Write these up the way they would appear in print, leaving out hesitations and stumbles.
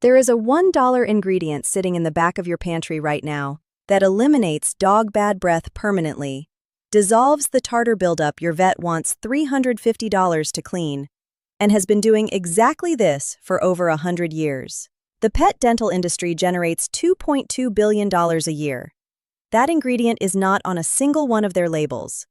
There is a $1 ingredient sitting in the back of your pantry right now that eliminates dog bad breath permanently, dissolves the tartar buildup your vet wants $350 to clean, and has been doing exactly this for over 100 years. The pet dental industry generates $2.2 billion a year. That ingredient is not on a single one of their labels.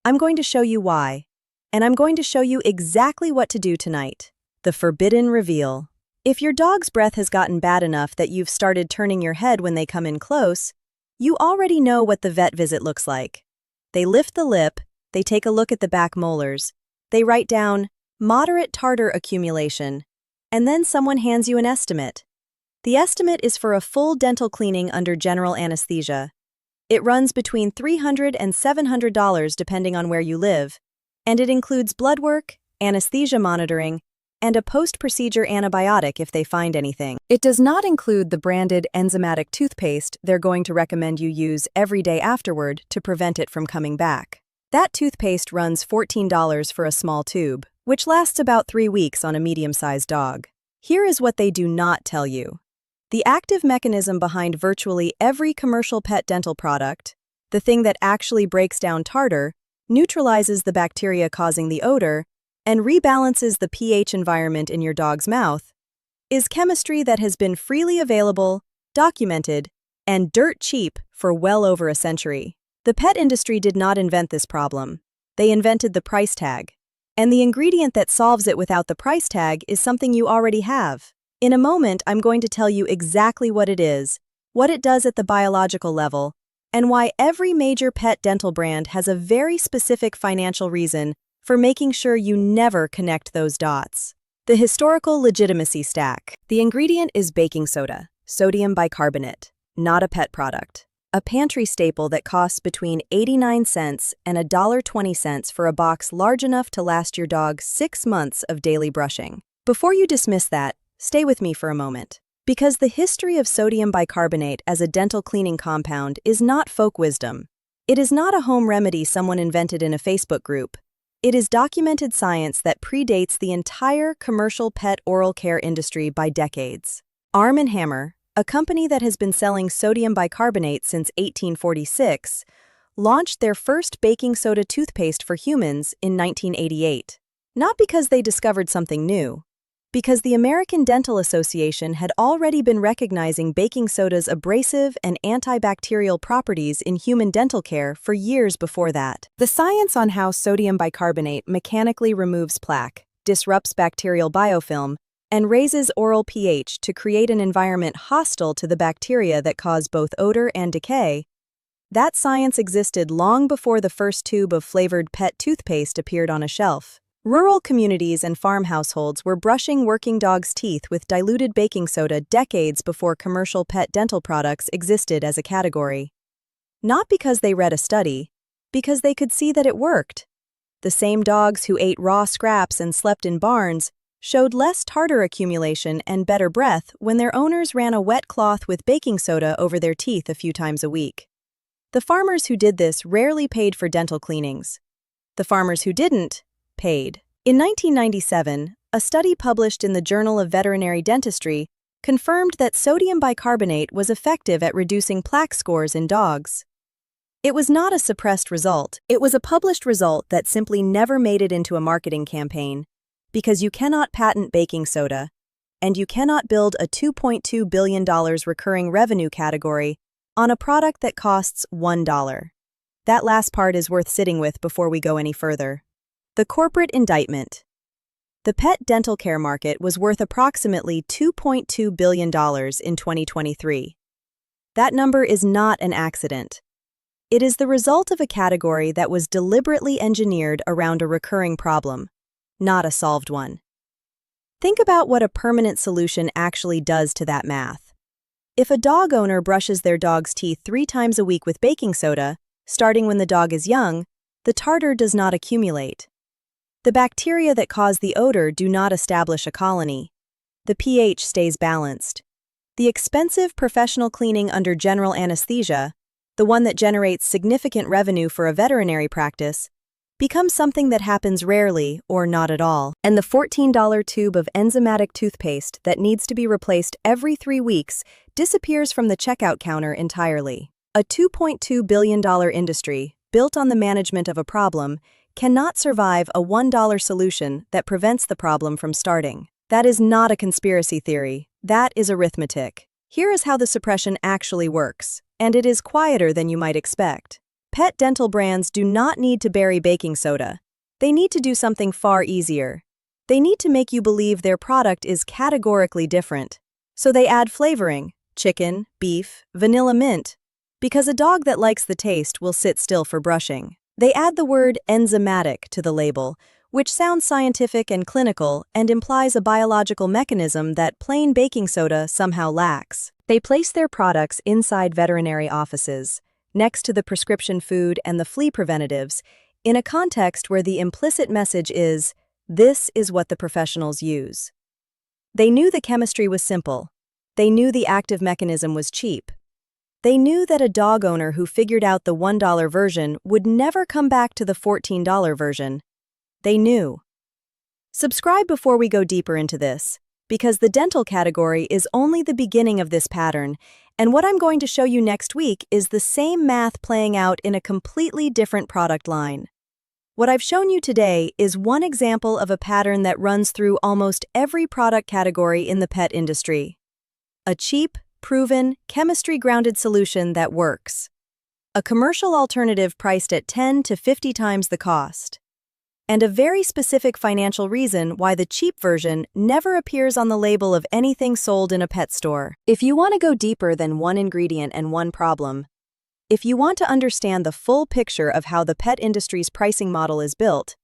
I'm going to show you why, and I'm going to show you exactly what to do tonight. The forbidden reveal. If your dog's breath has gotten bad enough that you've started turning your head when they come in close, you already know what the vet visit looks like. They lift the lip, they take a look at the back molars, they write down moderate tartar accumulation, and then someone hands you an estimate. The estimate is for a full dental cleaning under general anesthesia. It runs between $300 and $700 depending on where you live, and it includes blood work, anesthesia monitoring, and a post-procedure antibiotic if they find anything. It does not include the branded enzymatic toothpaste they're going to recommend you use every day afterward to prevent it from coming back. That toothpaste runs $14 for a small tube, which lasts about 3 weeks on a medium-sized dog. Here is what they do not tell you. The active mechanism behind virtually every commercial pet dental product, the thing that actually breaks down tartar, neutralizes the bacteria causing the odor, and rebalances the pH environment in your dog's mouth, is chemistry that has been freely available, documented, and dirt cheap for well over a century. The pet industry did not invent this problem. They invented the price tag. And the ingredient that solves it without the price tag is something you already have. In a moment, I'm going to tell you exactly what it is, what it does at the biological level, and why every major pet dental brand has a very specific financial reason for making sure you never connect those dots. The historical legitimacy stack. The ingredient is baking soda, sodium bicarbonate, not a pet product. A pantry staple that costs between 89 cents and $1.20 for a box large enough to last your dog 6 months of daily brushing. Before you dismiss that, stay with me for a moment. Because the history of sodium bicarbonate as a dental cleaning compound is not folk wisdom. It is not a home remedy someone invented in a Facebook group. It is documented science that predates the entire commercial pet oral care industry by decades. Arm & Hammer, a company that has been selling sodium bicarbonate since 1846, launched their first baking soda toothpaste for humans in 1988. Not because they discovered something new, because the American Dental Association had already been recognizing baking soda's abrasive and antibacterial properties in human dental care for years before that. The science on how sodium bicarbonate mechanically removes plaque, disrupts bacterial biofilm, and raises oral pH to create an environment hostile to the bacteria that cause both odor and decay, that science existed long before the first tube of flavored pet toothpaste appeared on a shelf. Rural communities and farm households were brushing working dogs' teeth with diluted baking soda decades before commercial pet dental products existed as a category. Not because they read a study, because they could see that it worked. The same dogs who ate raw scraps and slept in barns showed less tartar accumulation and better breath when their owners ran a wet cloth with baking soda over their teeth a few times a week. The farmers who did this rarely paid for dental cleanings. The farmers who didn't, paid. In 1997, a study published in the Journal of Veterinary Dentistry confirmed that sodium bicarbonate was effective at reducing plaque scores in dogs. It was not a suppressed result, it was a published result that simply never made it into a marketing campaign, because you cannot patent baking soda, and you cannot build a $2.2 billion recurring revenue category on a product that costs $1. That last part is worth sitting with before we go any further. The corporate indictment. The pet dental care market was worth approximately $2.2 billion in 2023. That number is not an accident. It is the result of a category that was deliberately engineered around a recurring problem, not a solved one. Think about what a permanent solution actually does to that math. If a dog owner brushes their dog's teeth 3 times a week with baking soda, starting when the dog is young, the tartar does not accumulate. The bacteria that cause the odor do not establish a colony. The pH stays balanced. The expensive professional cleaning under general anesthesia, the one that generates significant revenue for a veterinary practice, becomes something that happens rarely or not at all. And the $14 tube of enzymatic toothpaste that needs to be replaced every 3 weeks disappears from the checkout counter entirely. A $2.2 billion industry, built on the management of a problem, cannot survive a $1 solution that prevents the problem from starting. That is not a conspiracy theory, that is arithmetic. Here is how the suppression actually works, and it is quieter than you might expect. Pet dental brands do not need to bury baking soda. They need to do something far easier. They need to make you believe their product is categorically different. So they add flavoring, chicken, beef, vanilla mint, because a dog that likes the taste will sit still for brushing. They add the word enzymatic to the label, which sounds scientific and clinical and implies a biological mechanism that plain baking soda somehow lacks. They place their products inside veterinary offices, next to the prescription food and the flea preventatives, in a context where the implicit message is, this is what the professionals use. They knew the chemistry was simple. They knew the active mechanism was cheap. They knew that a dog owner who figured out the $1 version would never come back to the $14 version. They knew. Subscribe before we go deeper into this, because the dental category is only the beginning of this pattern, and what I'm going to show you next week is the same math playing out in a completely different product line. What I've shown you today is one example of a pattern that runs through almost every product category in the pet industry. A cheap, proven, chemistry-grounded solution that works. A commercial alternative priced at 10 to 50 times the cost. And a very specific financial reason why the cheap version never appears on the label of anything sold in a pet store. If you want to go deeper than one ingredient and one problem, if you want to understand the full picture of how the pet industry's pricing model is built,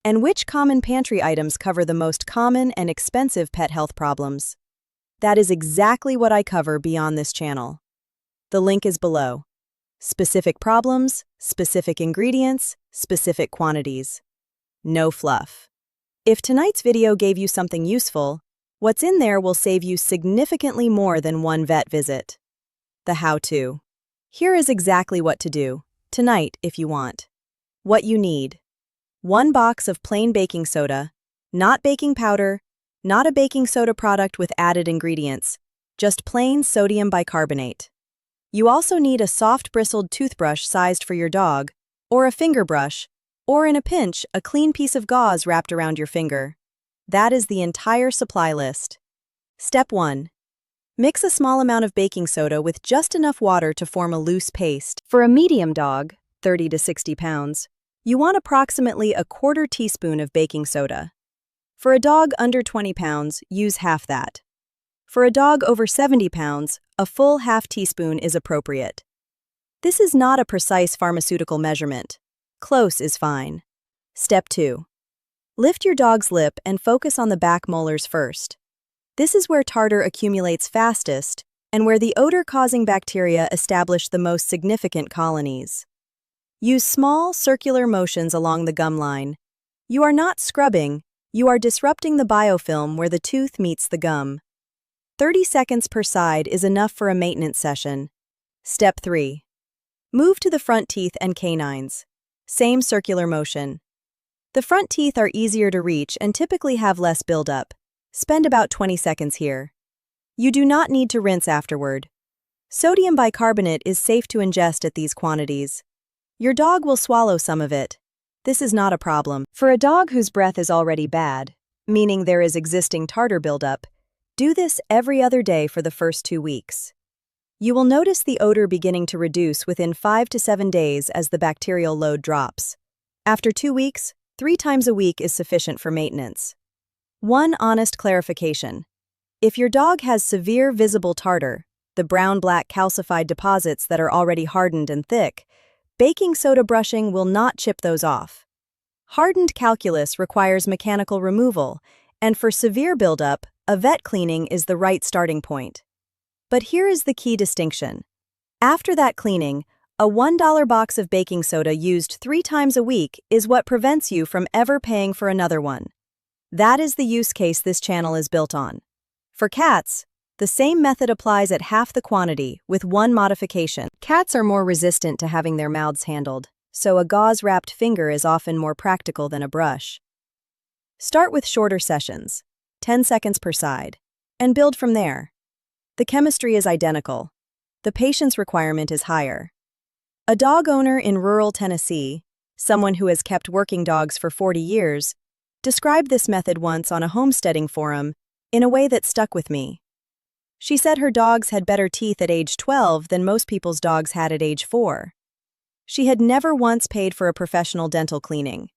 and which common pantry items cover the most common and expensive pet health problems, that is exactly what I cover beyond this channel. The link is below. Specific problems, specific ingredients, specific quantities. No fluff. If tonight's video gave you something useful, what's in there will save you significantly more than one vet visit. The how-to. Here is exactly what to do, tonight if you want. What you need. 1 box of plain baking soda, not baking powder, not a baking soda product with added ingredients, just plain sodium bicarbonate. You also need a soft bristled toothbrush sized for your dog, or a finger brush, or in a pinch, a clean piece of gauze wrapped around your finger. That is the entire supply list. Step 1. Mix a small amount of baking soda with just enough water to form a loose paste. For a medium dog, 30 to 60 pounds, you want approximately a 1/4 teaspoon of baking soda. For a dog under 20 pounds, use half that. For a dog over 70 pounds, a full half teaspoon is appropriate. This is not a precise pharmaceutical measurement. Close is fine. Step 2. Lift your dog's lip and focus on the back molars first. This is where tartar accumulates fastest and where the odor-causing bacteria establish the most significant colonies. Use small, circular motions along the gum line. You are not scrubbing, you are disrupting the biofilm where the tooth meets the gum. 30 seconds per side is enough for a maintenance session. Step 3. Move to the front teeth and canines. Same circular motion. The front teeth are easier to reach and typically have less buildup. Spend about 20 seconds here. You do not need to rinse afterward. Sodium bicarbonate is safe to ingest at these quantities. Your dog will swallow some of it. This is not a problem. For a dog whose breath is already bad, meaning there is existing tartar buildup, do this every other day for the first 2 weeks. You will notice the odor beginning to reduce within 5 to 7 days as the bacterial load drops. After 2 weeks, 3 times a week is sufficient for maintenance. One honest clarification. If your dog has severe visible tartar, the brown-black calcified deposits that are already hardened and thick, baking soda brushing will not chip those off. Hardened calculus requires mechanical removal, and for severe buildup, a vet cleaning is the right starting point. But here is the key distinction. After that cleaning, a $1 box of baking soda used 3 times a week is what prevents you from ever paying for another one. That is the use case this channel is built on. For cats, the same method applies at half the quantity, with one modification. Cats are more resistant to having their mouths handled, so a gauze-wrapped finger is often more practical than a brush. Start with shorter sessions, 10 seconds per side, and build from there. The chemistry is identical. The patience requirement is higher. A dog owner in rural Tennessee, someone who has kept working dogs for 40 years, described this method once on a homesteading forum in a way that stuck with me. She said her dogs had better teeth at age 12 than most people's dogs had at age 4. She had never once paid for a professional dental cleaning.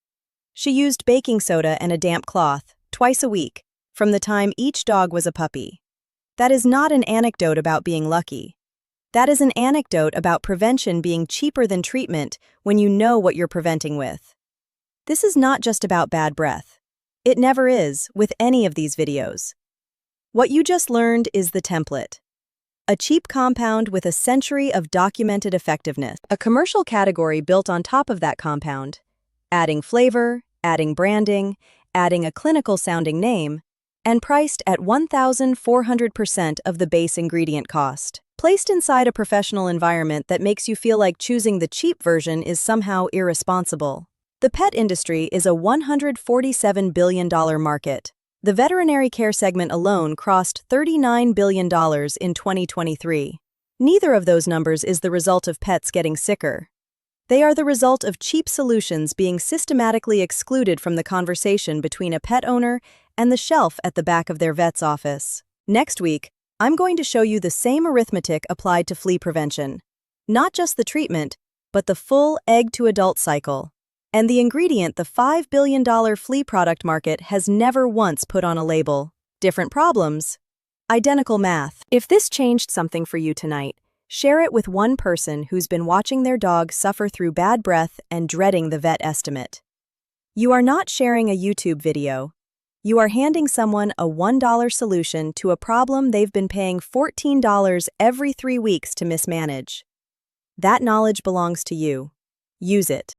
She used baking soda and a damp cloth, twice a week, from the time each dog was a puppy. That is not an anecdote about being lucky. That is an anecdote about prevention being cheaper than treatment when you know what you're preventing with. This is not just about bad breath. It never is with any of these videos. What you just learned is the template. A cheap compound with a century of documented effectiveness. A commercial category built on top of that compound. Adding flavor, adding branding, adding a clinical-sounding name, and priced at 1,400% of the base ingredient cost. Placed inside a professional environment that makes you feel like choosing the cheap version is somehow irresponsible. The pet industry is a $147 billion market. The veterinary care segment alone crossed $39 billion in 2023. Neither of those numbers is the result of pets getting sicker. They are the result of cheap solutions being systematically excluded from the conversation between a pet owner and the shelf at the back of their vet's office. Next week, I'm going to show you the same arithmetic applied to flea prevention. Not just the treatment, but the full egg-to-adult cycle. And the ingredient the $5 billion flea product market has never once put on a label. Different problems, identical math. If this changed something for you tonight, share it with one person who's been watching their dog suffer through bad breath and dreading the vet estimate. You are not sharing a YouTube video. You are handing someone a $1 solution to a problem they've been paying $14 every 3 weeks to mismanage. That knowledge belongs to you. Use it.